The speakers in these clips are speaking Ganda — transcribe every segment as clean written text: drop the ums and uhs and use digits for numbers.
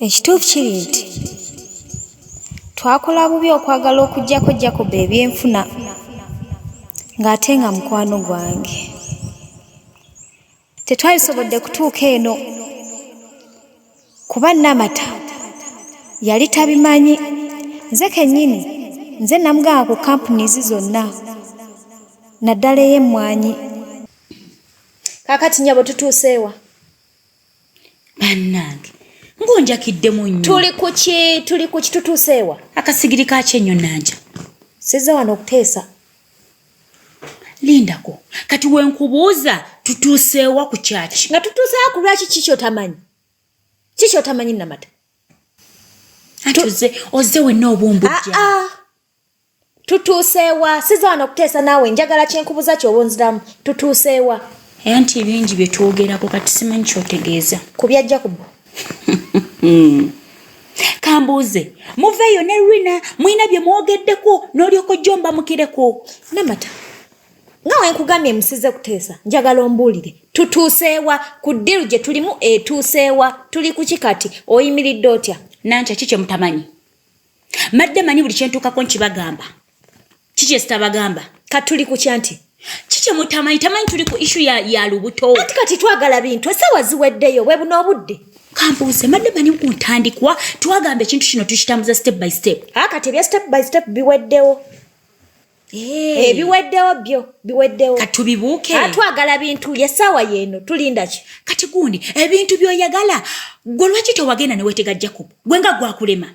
Ekituufu kiri nti twakola bubi okwagala okuggyako Jacob ebyenfuna ng'ate nga mukwano gwange. Tetwabisobodde kutuuka eno kuba Namata yali tabimanyi. Nze kennyini nze namugamba ku kampunizi zonna naddala ey'emmwanyi. Kaakati nnyabo tutuuseewa? Bannange ngonjakiddemu nnyo. Tuli ku kitutuuseewa? Akasigiri ka kyenyo nanja. Sizze wano okuteesa. Lindako kati wenkubuuza tutuuseewa ku kyaki? Nga tutuuseewa ku lwaki kiki otamanyi? Kiki otamanyi Namata? Ozze wenna obumbujja. Tutuuseewa. Sizze wano okuteesa naawe njagala kyenkubuuza ky'oba onziramu. Tutuuseewa? Era nti bingi bye twogerako kati simanyi ky'otegeeza. Ku bya Jacob. Kambuuze muveeyo ne Rwina mulina bye mwogeddeko n'olyoka ojja ombamukireko. Namata nga wenkugambye musize kuteesa njagala ombuulire tutuuseewa ku ddiru gye tulimu etuuseewa tuli ku kikati oyimiridde otya? Nankya kiki mutamanyi? Madde manyi buli kyentuukako nkibagamba. Kiki esitabagamba? Kati tuli ku kyanti? Kiki mutamanyi? Tamanyi tuli ku ishu ya lubuto. Ati kati twagala bintu essaawa ziweddeyo bwe buno obudde. Kambuuze madde manyi ku ntandikwa twagamba ekintu kino tukitambuza step by step. Kati ebya step by step biweddewo. Biweddewo byo biweddewo. Kati tubibuuke. Twagala bintu essaawa y'eno tulinda ki? Kati gundi ebintu by'oyagala gwe lwaki tewagenda ne weetega Jacob gwe nga gwakulema?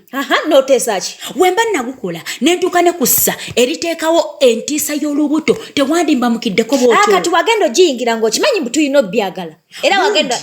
N'oteesa ki? Wemba nagukola ne ntuuka ne kussa eriteekawo entiisa y'olubuto tewandimba mukiddeko bw'otyo. Kati wagenda ogiyingira ng'okimanyi mbu tulina obyagala era wagenda